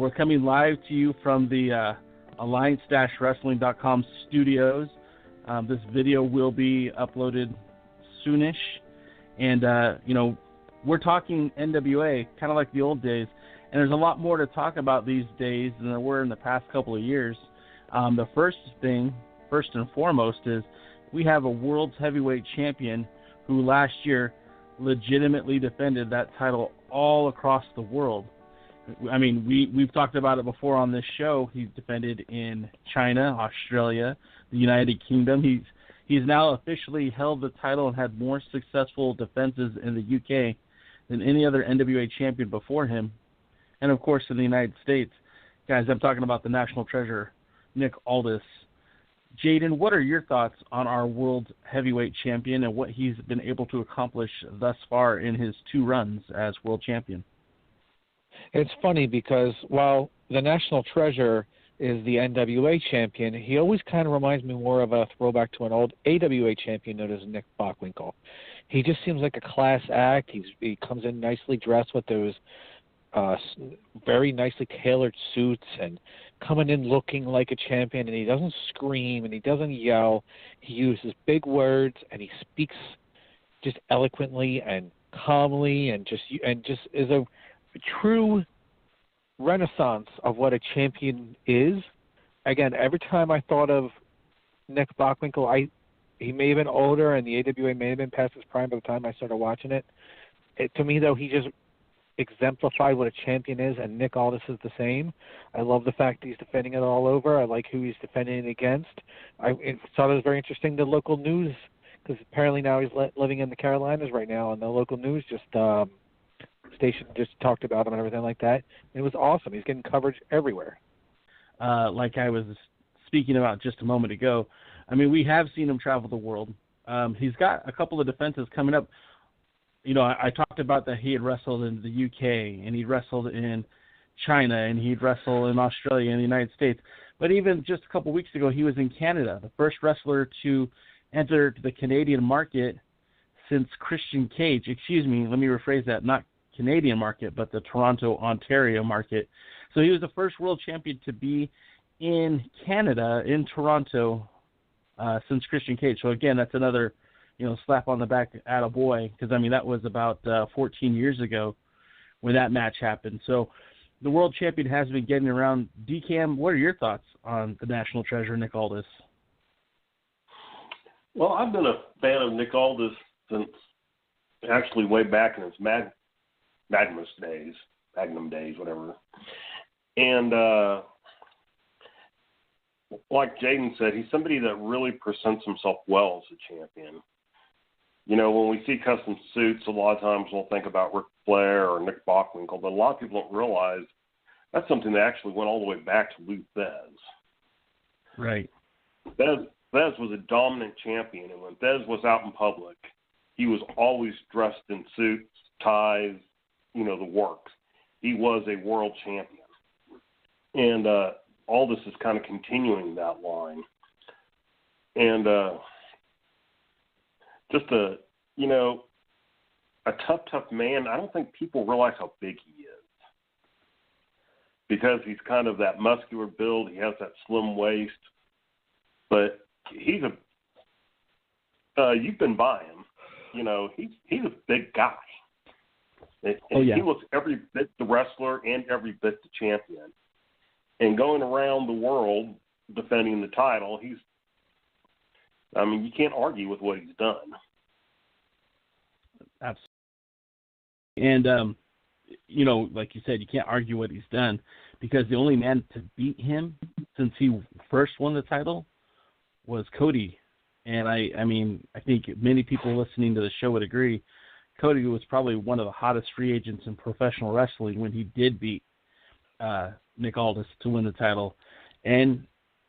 We're coming live to you from the Alliance-Wrestling.com studios. This video will be uploaded soonish. And, we're talking NWA, kind of like the old days. And there's a lot more to talk about these days than there were in the past couple of years. The first and foremost, is we have a World's Heavyweight Champion who last year legitimately defended that title all across the world. I mean, we've talked about it before on this show. He's defended in China, Australia, the United Kingdom. He's now officially held the title and had more successful defenses in the UK than any other NWA champion before him. And, of course, in the United States. Guys, I'm talking about the national treasure, Nick Aldis. Jaden, what are your thoughts on our World Heavyweight Champion and what he's been able to accomplish thus far in his 2 runs as World Champion? It's funny because while the national treasure is the NWA champion, he always kind of reminds me more of a throwback to an old AWA champion known as Nick Bockwinkel. He just seems like a class act. He comes in nicely dressed with those very nicely tailored suits and coming in looking like a champion, and he doesn't scream and he doesn't yell. He uses big words and he speaks just eloquently and calmly and just is a true renaissance of what a champion is. Again, every time I thought of Nick Bockwinkel, he may have been older and the AWA may have been past his prime by the time I started watching it. To me, though, he just exemplified what a champion is, and Nick Aldis is the same. I love the fact that he's defending it all over. I like who he's defending it against. I thought it was very interesting, the local news, because apparently now he's living in the Carolinas right now, and the local news station just talked about him and everything like that. It was awesome. He's getting coverage everywhere. Like I was speaking about just a moment ago, I mean, we have seen him travel the world. He's got a couple of defenses coming up. You know, I talked about that he had wrestled in the UK, and he'd wrestled in China, and he'd wrestled in Australia and the United States. But even just a couple weeks ago, he was in Canada, the first wrestler to enter the Canadian market since Christian Cage. Excuse me, let me rephrase that. Not Canadian market, but the Toronto, Ontario market. So he was the first world champion to be in Canada, in Toronto, since Christian Cage. So, again, that's another slap on the back at a boy, because, I mean, that was about 14 years ago when that match happened. So the world champion has been getting around. D-Cam, what are your thoughts on the national treasure, Nick Aldis? Well, I've been a fan of Nick Aldis since actually way back in his Magnum days, whatever. And like Jaden said, he's somebody that really presents himself well as a champion. You know, when we see custom suits, a lot of times we'll think about Ric Flair or Nick Bockwinkel, but a lot of people don't realize that's something that actually went all the way back to Lou Thesz. Right. Thesz was a dominant champion, and when Thesz was out in public, he was always dressed in suits, ties, the works. He was a world champion. And all this is kind of continuing that line. And just a tough man. I don't think people realize how big he is, because he's kind of that muscular build. He has that slim waist, but he's you've been by him. He's a big guy. And he looks every bit the wrestler and every bit the champion. And going around the world defending the title, you can't argue with what he's done. Absolutely. And, like you said, you can't argue what he's done, because the only man to beat him since he first won the title was Cody. And I think many people listening to the show would agree, Cody was probably one of the hottest free agents in professional wrestling when he did beat Nick Aldis to win the title. And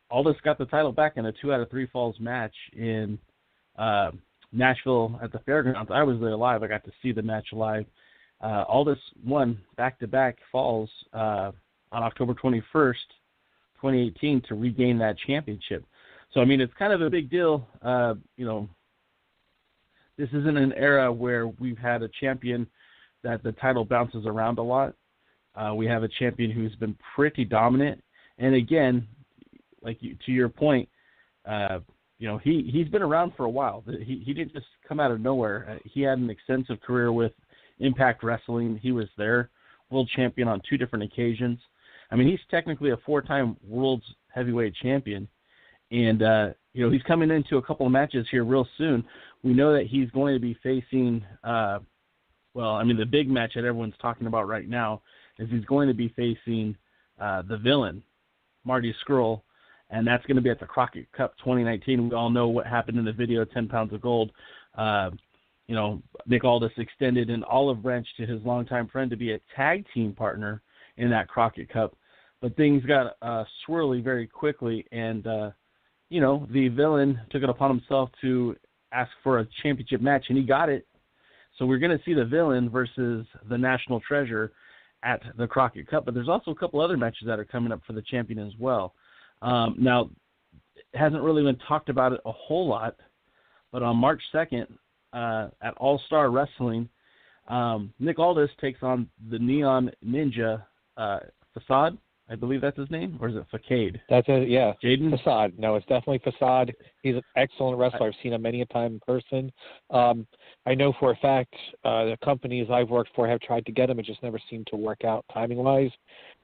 Aldis got the title back in a 2 out of 3 falls match in Nashville at the Fairgrounds. I was there live. I got to see the match live. Aldis won back-to-back falls on October 21st, 2018, to regain that championship. So, it's kind of a big deal. This isn't an era where we've had a champion that the title bounces around a lot. We have a champion who's been pretty dominant. And again, to your point, he's been around for a while. He didn't just come out of nowhere. He had an extensive career with Impact Wrestling. He was their world champion on 2 different occasions. I mean, he's technically a 4-time Worlds Heavyweight Champion. And, he's coming into a couple of matches here real soon. We know that he's going to be facing, the big match that everyone's talking about right now is he's going to be facing the villain, Marty Scurll, and that's going to be at the Crockett Cup 2019. We all know what happened in the video, 10 Pounds of Gold. Nick Aldis extended an olive branch to his longtime friend to be a tag team partner in that Crockett Cup. But things got swirly very quickly, and, the villain took it upon himself to ask for a championship match, and he got it. So we're going to see the villain versus the National Treasure at the Crockett Cup. But there's also a couple other matches that are coming up for the champion as well. Now, it hasn't really been talked about it a whole lot, but on March 2nd at All-Star Wrestling, Nick Aldis takes on the Neon Ninja Facade. I believe that's his name, or is it Facade? That's it, yeah. Jaden? Facade. No, it's definitely Facade. He's an excellent wrestler. I've seen him many a time in person. I know for a fact the companies I've worked for have tried to get him. It just never seemed to work out timing-wise.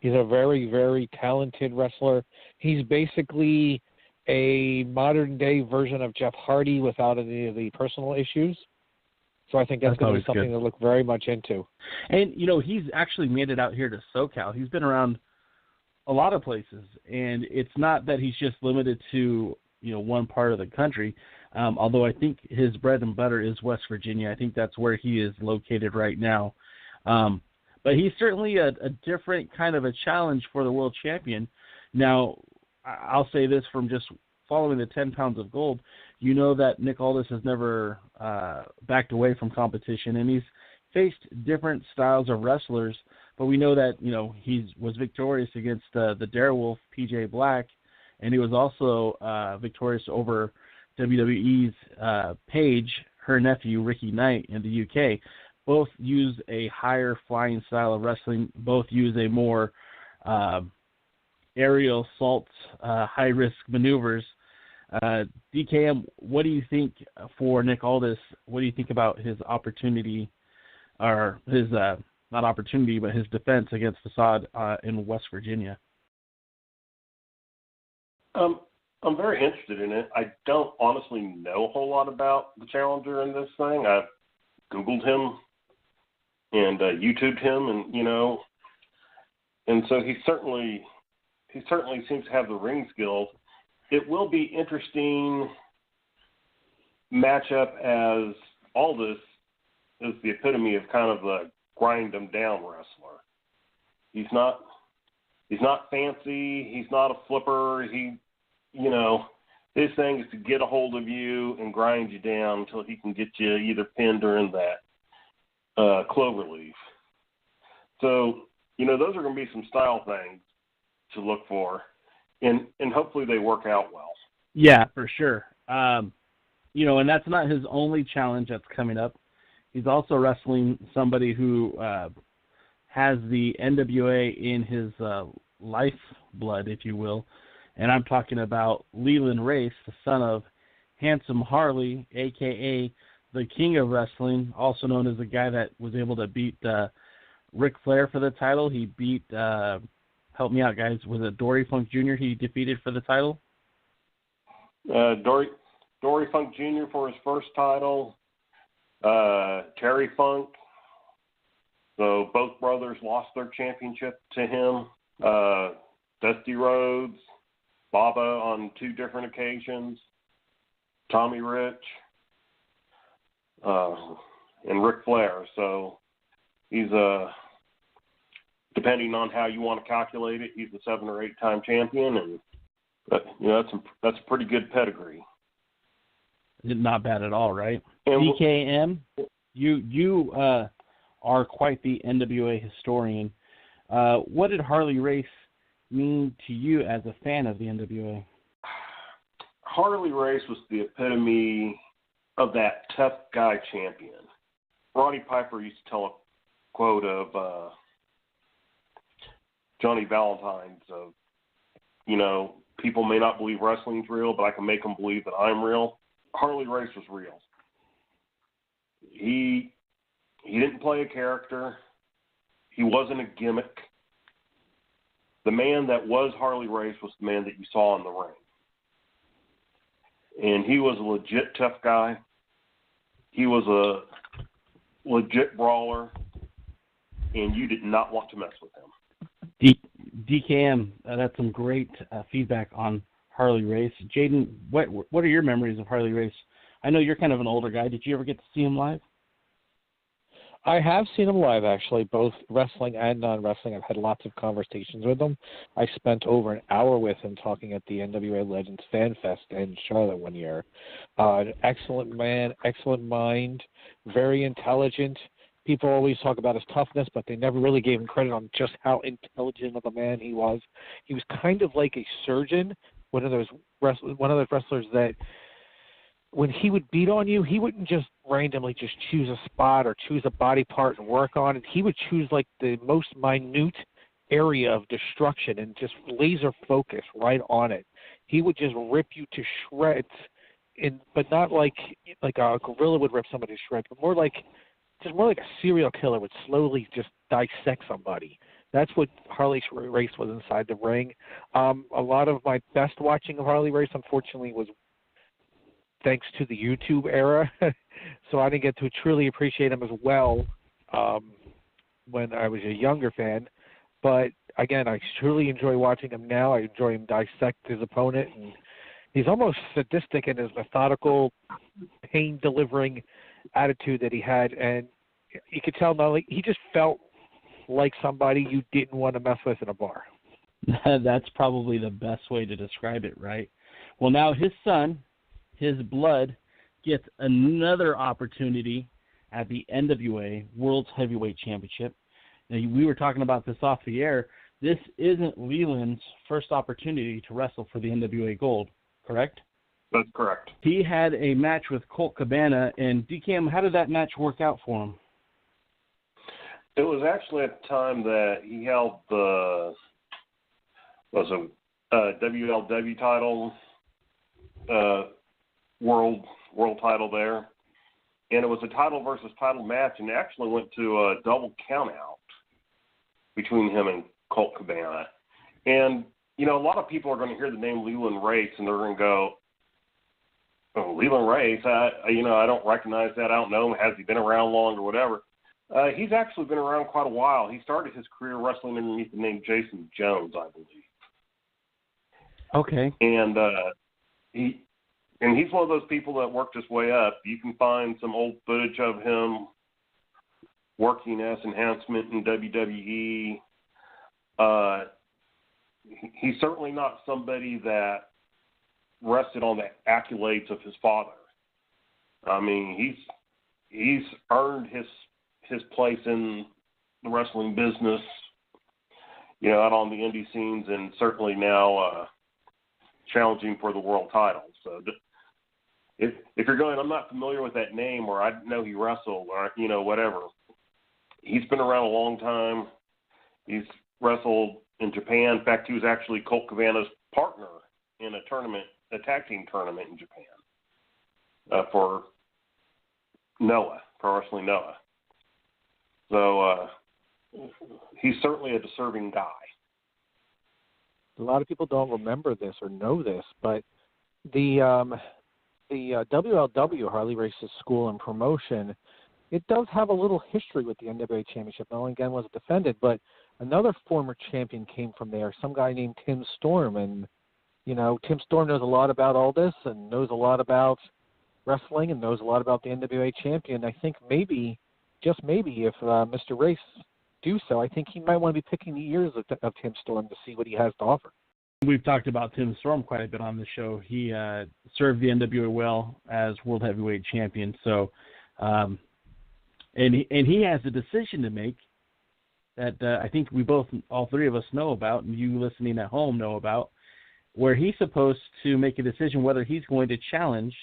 He's a very, very talented wrestler. He's basically a modern-day version of Jeff Hardy without any of the personal issues. So I think that's going to be something to look very much into. And, he's actually made it out here to SoCal. He's been around a lot of places, and it's not that he's just limited to one part of the country, although I think his bread and butter is West Virginia. I think that's where he is located right now, but he's certainly a different kind of a challenge for the world champion. Now, I'll say this from just following the 10 Pounds of Gold, that Nick Aldis has never backed away from competition, and he's faced different styles of wrestlers. But we know that, he was victorious against the Darewolf, PJ Black, and he was also victorious over WWE's Paige, her nephew, Ricky Knight, in the UK. Both use a higher flying style of wrestling. Both use a more aerial assault, high-risk maneuvers. DKM, what do you think for Nick Aldis? What do you think about his opportunity, or his not opportunity, but his defense against Facade in West Virginia? I'm very interested in it. I don't honestly know a whole lot about the challenger in this thing. I've Googled him and YouTubed him, and so he certainly seems to have the ring skills. It will be interesting matchup, as Aldis is the epitome of kind of the grind them down wrestler. He's not fancy. He's not a flipper. His thing is to get a hold of you and grind you down until he can get you either pinned or in that cloverleaf. So, those are going to be some style things to look for, and hopefully they work out well. Yeah, for sure. And that's not his only challenge that's coming up. He's also wrestling somebody who has the NWA in his lifeblood, if you will. And I'm talking about Leyland Race, the son of Handsome Harley, a.k.a. the King of Wrestling, also known as the guy that was able to beat Ric Flair for the title. He beat, help me out, guys, was it Dory Funk Jr. he defeated for the title? Dory Funk Jr. for his first title. Terry Funk. So both brothers lost their championship to him. Dusty Rhodes, Baba on 2 different occasions, Tommy Rich, and Ric Flair. So he's depending on how you want to calculate it, he's a 7 or 8 time champion, and that's a pretty good pedigree. Not bad at all, right? And DKM, you are quite the NWA historian. What did Harley Race mean to you as a fan of the NWA? Harley Race was the epitome of that tough guy champion. Roddy Piper used to tell a quote of, Johnny Valentine's of, people may not believe wrestling's real, but I can make them believe that I'm real. Harley Race was real. He didn't play a character. He wasn't a gimmick. The man that was Harley Race was the man that you saw in the ring. And he was a legit tough guy. He was a legit brawler, and you did not want to mess with him. DKM, that's some great feedback on Harley Race. Jaden, what are your memories of Harley Race? I know you're kind of an older guy. Did you ever get to see him live? I have seen him live, actually, both wrestling and non-wrestling. I've had lots of conversations with him. I spent over an hour with him talking at the NWA Legends Fan Fest in Charlotte one year. An excellent man, excellent mind, very intelligent. People always talk about his toughness, but they never really gave him credit on just how intelligent of a man he was. He was kind of like a surgeon, one of those wrestlers that when he would beat on you, he wouldn't just randomly just choose a spot or choose a body part and work on it. He would choose like the most minute area of destruction and just laser focus right on it. He would just rip you to shreds, but not like a gorilla would rip somebody to shreds, but more like a serial killer would slowly just dissect somebody. That's what Harley Race was inside the ring. A lot of my best watching of Harley Race, unfortunately, was thanks to the YouTube era. So I didn't get to truly appreciate him as well when I was a younger fan. But again, I truly enjoy watching him now. I enjoy him dissect his opponent. And he's almost sadistic in his methodical, pain-delivering attitude that he had. And you could tell he just felt like somebody you didn't want to mess with in a bar. That's probably the best way to describe it, right? Well, now his son, his blood, gets another opportunity at the NWA Worlds Heavyweight Championship. Now, we were talking about this off the air. This isn't Leyland's first opportunity to wrestle for the NWA Gold, correct? That's correct. He had a match with Colt Cabana, and DKM, how did that match work out for him? It was actually at the time that he held the WLW title, world title there, and it was a title versus title match, and it actually went to a double count out between him and Colt Cabana. And a lot of people are going to hear the name Leyland Race, and they're going to go, "Oh, Leyland Race, I don't recognize that. I don't know him. Has he been around long or whatever?" He's actually been around quite a while. He started his career wrestling underneath the name Jason Jones, I believe. Okay. And he's one of those people that worked his way up. You can find some old footage of him working as enhancement in WWE. He's certainly not somebody that rested on the accolades of his father. I mean, he's earned his place in the wrestling business, out on the indie scenes, and certainly now challenging for the world title. So if you're going, I'm not familiar with that name, or I didn't know he wrestled, or whatever. He's been around a long time. He's wrestled in Japan. In fact, he was actually Colt Cabana's partner in a tag team tournament in Japan for Noah, Pro Wrestling Noah. So he's certainly a deserving guy. A lot of people don't remember this or know this, but the WLW, Harley Race's school and promotion, it does have a little history with the NWA Championship. Not only again was it defended, but another former champion came from there, some guy named Tim Storm. And, Tim Storm knows a lot about all this and knows a lot about wrestling and knows a lot about the NWA champion. I think maybe, just maybe, if Mr. Race do so, I think he might want to be picking the ears of Tim Storm to see what he has to offer. We've talked about Tim Storm quite a bit on the show. He served the NWA well as World Heavyweight Champion. So, and he has a decision to make that I think all three of us know about, and you listening at home know about, where he's supposed to make a decision whether he's going to challenge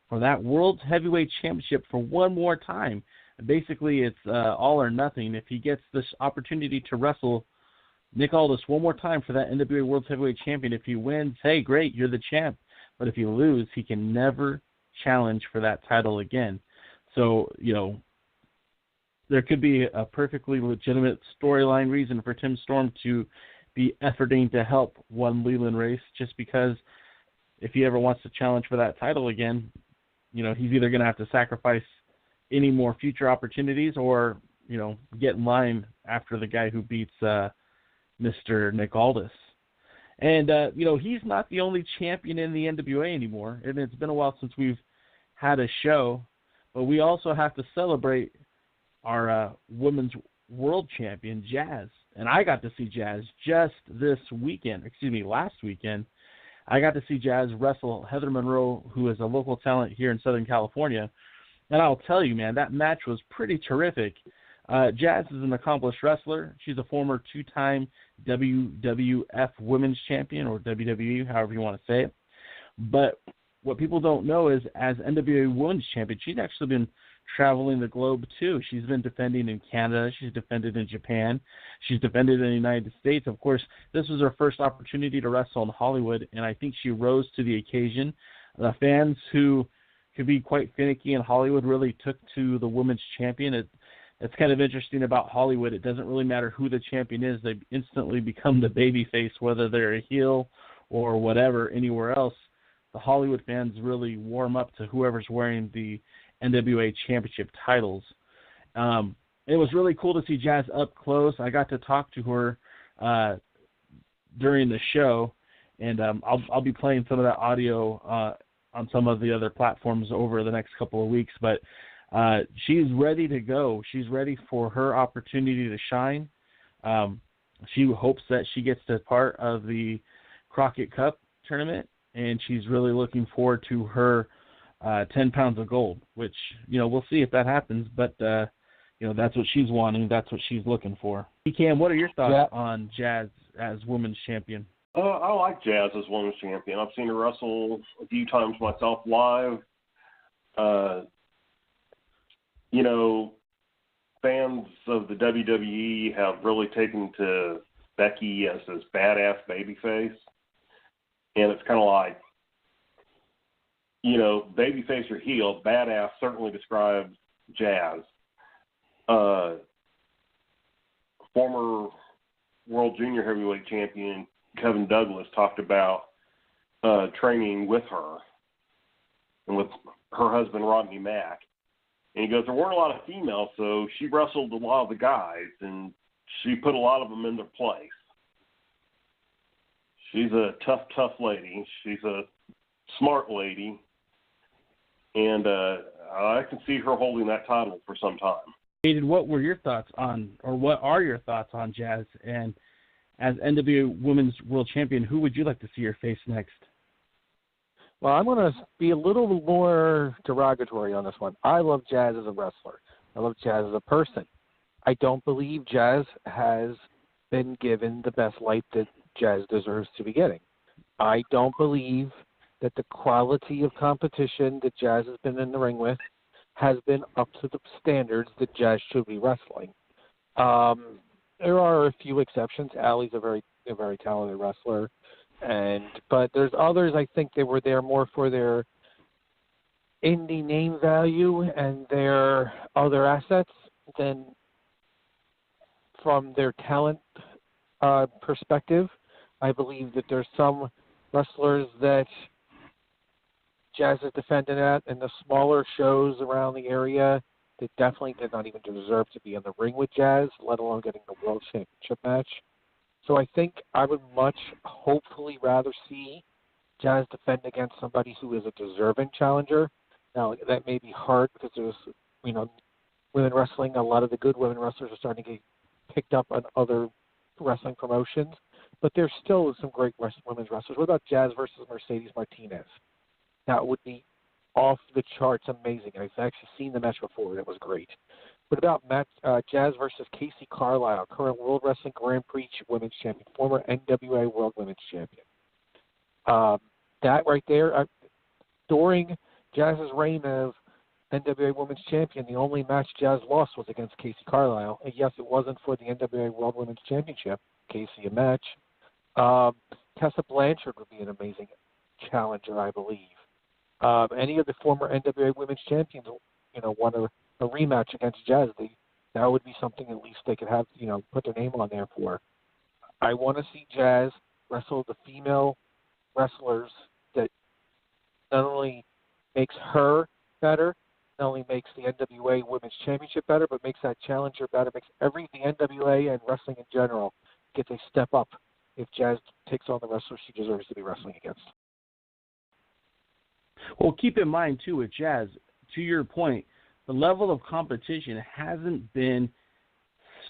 for that World Heavyweight Championship for one more time. Basically, it's all or nothing. If he gets this opportunity to wrestle Nick Aldis one more time for that NWA Worlds Heavyweight Champion. If he wins, hey, great, you're the champ. But if you lose, he can never challenge for that title again. So, there could be a perfectly legitimate storyline reason for Tim Storm to be efforting to help one Leyland Race, just because if he ever wants to challenge for that title again, he's either going to have to sacrifice any more future opportunities or, get in line after the guy who beats Mr. Nick Aldis. And, he's not the only champion in the NWA anymore, and it's been a while since we've had a show, but we also have to celebrate our women's world champion, Jazz. And I got to see Jazz just last weekend. I got to see Jazz wrestle Heather Monroe, who is a local talent here in Southern California. And I'll tell you, man, that match was pretty terrific. Jazz is an accomplished wrestler. She's a former two-time WWF Women's Champion, or WWE, however you want to say it. But what people don't know is, as NWA Women's Champion, she's actually been traveling the globe too. She's been defending in Canada. She's defended in Japan. She's defended in the United States. Of course, this was her first opportunity to wrestle in Hollywood, and I think she rose to the occasion. The fans who could be quite finicky in Hollywood really took to the women's champion. It's kind of interesting about Hollywood. It doesn't really matter who the champion is. They instantly become the babyface, whether they're a heel or whatever anywhere else. The Hollywood fans really warm up to whoever's wearing the NWA Championship titles. It was really cool to see Jazz up close. I got to talk to her during the show, and I'll be playing some of that audio on some of the other platforms over the next couple of weeks. But she's ready to go. She's ready for her opportunity to shine. She hopes that she gets to part of the Crockett Cup tournament, and she's really looking forward to her 10 pounds of gold, which, we'll see if that happens, but, that's what she's wanting. That's what she's looking for. Cam, what are your thoughts on Jazz as women's champion? I like Jazz as women's champion. I've seen her wrestle a few times myself live. Fans of the WWE have really taken to Becky as this badass babyface. And it's kind of like, babyface or heel, badass certainly describes Jazz. Former World Junior Heavyweight Champion Kevin Douglas talked about training with her and with her husband Rodney Mack. And he goes, there weren't a lot of females, so she wrestled a lot of the guys, and she put a lot of them in their place. She's a tough lady. She's a smart lady. And I can see her holding that title for some time. Aiden, what are your thoughts on Jazz? And as NWA Women's World Champion, who would you like to see her face next? Well, I'm going to be a little more derogatory on this one. I love Jazz as a wrestler. I love Jazz as a person. I don't believe Jazz has been given the best light that Jazz deserves to be getting. I don't believe that the quality of competition that Jazz has been in the ring with has been up to the standards that Jazz should be wrestling. There are a few exceptions. Allie's a very talented wrestler, but there's others. I think they were there more for their indie name value and their other assets than from their talent perspective. I believe that there's some wrestlers that Jazz is defending at in the smaller shows around the area that definitely did not even deserve to be in the ring with Jazz, let alone getting the World Championship match. So I think I would hopefully rather see Jazz defend against somebody who is a deserving challenger. Now, that may be hard because there's, women wrestling, a lot of the good women wrestlers are starting to get picked up on other wrestling promotions, but there's still some great women's wrestlers. What about Jazz versus Mercedes Martinez? That would be off the charts amazing. I've actually seen the match before, and it was great. What about Jazz versus Casey Carlisle, current World Wrestling Grand Prix Women's Champion, former NWA World Women's Champion? That right there, during Jazz's reign of NWA Women's Champion, the only match Jazz lost was against Casey Carlisle. And yes, it wasn't for the NWA World Women's Championship, Casey a match. Tessa Blanchard would be an amazing challenger, I believe. Any of the former NWA Women's Champions, want a rematch against Jazz, that would be something at least they could have, put their name on there for. I want to see Jazz wrestle the female wrestlers that not only makes her better, not only makes the NWA Women's Championship better, but makes that challenger better, makes the NWA and wrestling in general gets a step up if Jazz takes on the wrestler she deserves to be wrestling against. Well, keep in mind, too, with Jazz, to your point, the level of competition hasn't been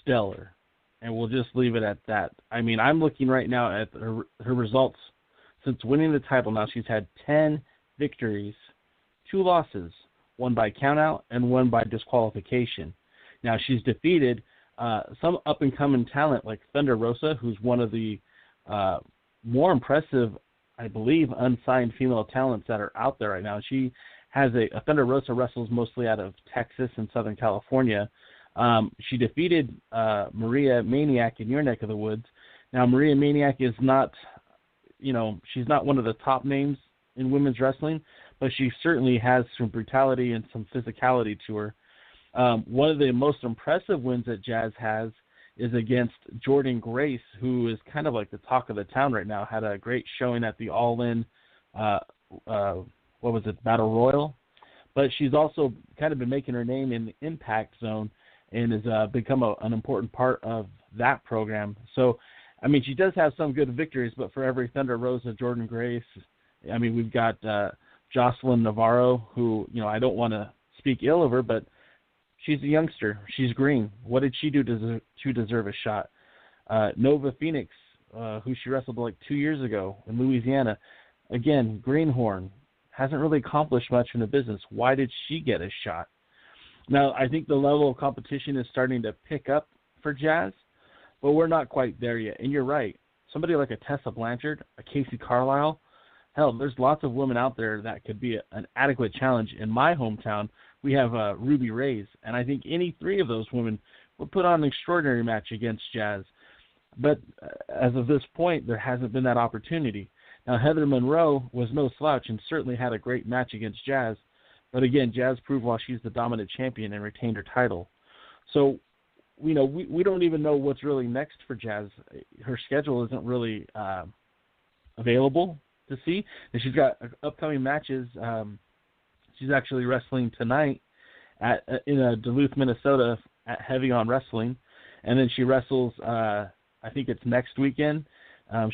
stellar, and we'll just leave it at that. I mean, I'm looking right now at her results since winning the title. Now she's had 10 victories, 2 losses, one by countout and one by disqualification. Now she's defeated some up-and-coming talent like Thunder Rosa, who's one of the more impressive, I believe, unsigned female talents that are out there right now. She has Thunder Rosa wrestles mostly out of Texas and Southern California. She defeated Maria Maniac in your neck of the woods. Now, Maria Maniac is not, she's not one of the top names in women's wrestling, but she certainly has some brutality and some physicality to her. One of the most impressive wins that Jazz has is against Jordan Grace, who is kind of like the talk of the town right now. Had a great showing at the All-In, Battle Royal. But she's also kind of been making her name in the Impact Zone and has become an important part of that program. So, I mean, she does have some good victories, but for every Thunder Rosa, Jordan Grace, I mean, we've got Jocelyn Navarro, who, I don't want to speak ill of her, but she's a youngster. She's green. What did she do to deserve a shot? Nova Phoenix, who she wrestled like 2 years ago in Louisiana, again, greenhorn, hasn't really accomplished much in the business. Why did she get a shot? Now, I think the level of competition is starting to pick up for Jazz, but we're not quite there yet. And you're right. Somebody like a Tessa Blanchard, a Casey Carlisle, hell, there's lots of women out there that could be an adequate challenge. In my hometown, we have Ruby Reyes, and I think any 3 of those women would put on an extraordinary match against Jazz. But as of this point, there hasn't been that opportunity. Now, Heather Monroe was no slouch and certainly had a great match against Jazz. But again, Jazz proved why she's the dominant champion and retained her title. So, we don't even know what's really next for Jazz. Her schedule isn't really available to see. And she's got upcoming matches. She's actually wrestling tonight in Duluth, Minnesota at Heavy on Wrestling. And then she wrestles, I think it's next weekend.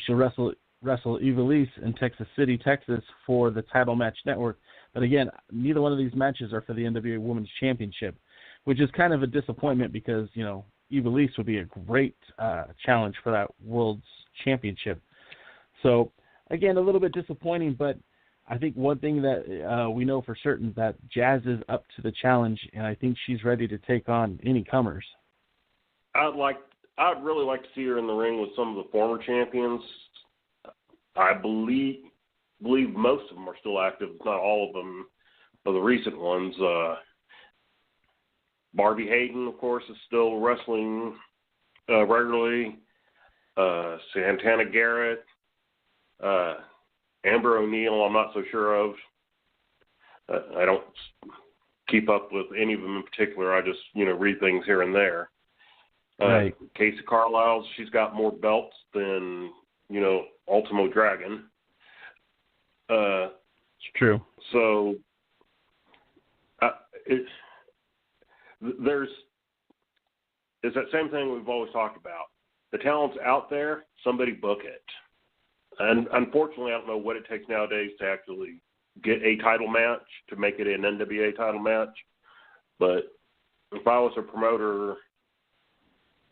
She'll wrestle Evilise in Texas City, Texas for the Title Match Network. But again, neither one of these matches are for the NWA Women's Championship, which is kind of a disappointment because, Evilise would be a great challenge for that World's Championship. So, again, a little bit disappointing, but I think one thing that we know for certain that Jazz is up to the challenge, and I think she's ready to take on any comers. I'd really like to see her in the ring with some of the former champions. I believe most of them are still active, not all of them, but the recent ones. Barbie Hayden, of course, is still wrestling regularly. Santana Garrett, Amber O'Neal, I'm not so sure of. I don't keep up with any of them in particular. I just, read things here and there. Right. Casey Carlisle, she's got more belts than, Ultimo Dragon. It's true. So it's that same thing we've always talked about. The talent's out there, somebody book it. And unfortunately, I don't know what it takes nowadays to actually get a title match, to make it an NWA title match. But if I was a promoter,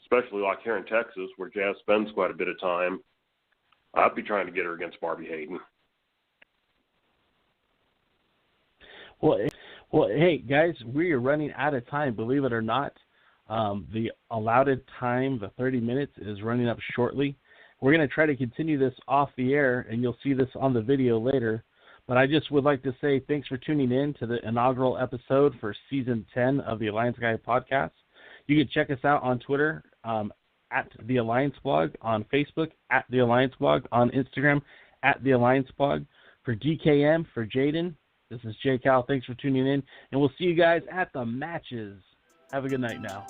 especially like here in Texas, where Jazz spends quite a bit of time, I'd be trying to get her against Barbie Hayden. Well, hey, guys, we are running out of time, believe it or not. The allotted time, the 30 minutes, is running up shortly. We're going to try to continue this off the air, and you'll see this on the video later. But I just would like to say thanks for tuning in to the inaugural episode for Season 10 of the Alliance Guy podcast. You can check us out on Twitter at The Alliance Blog on Facebook, at The Alliance Blog on Instagram, at The Alliance Blog. For DKM, for Jaden, this is Jay Cal. Thanks for tuning in, and we'll see you guys at the matches. Have a good night now.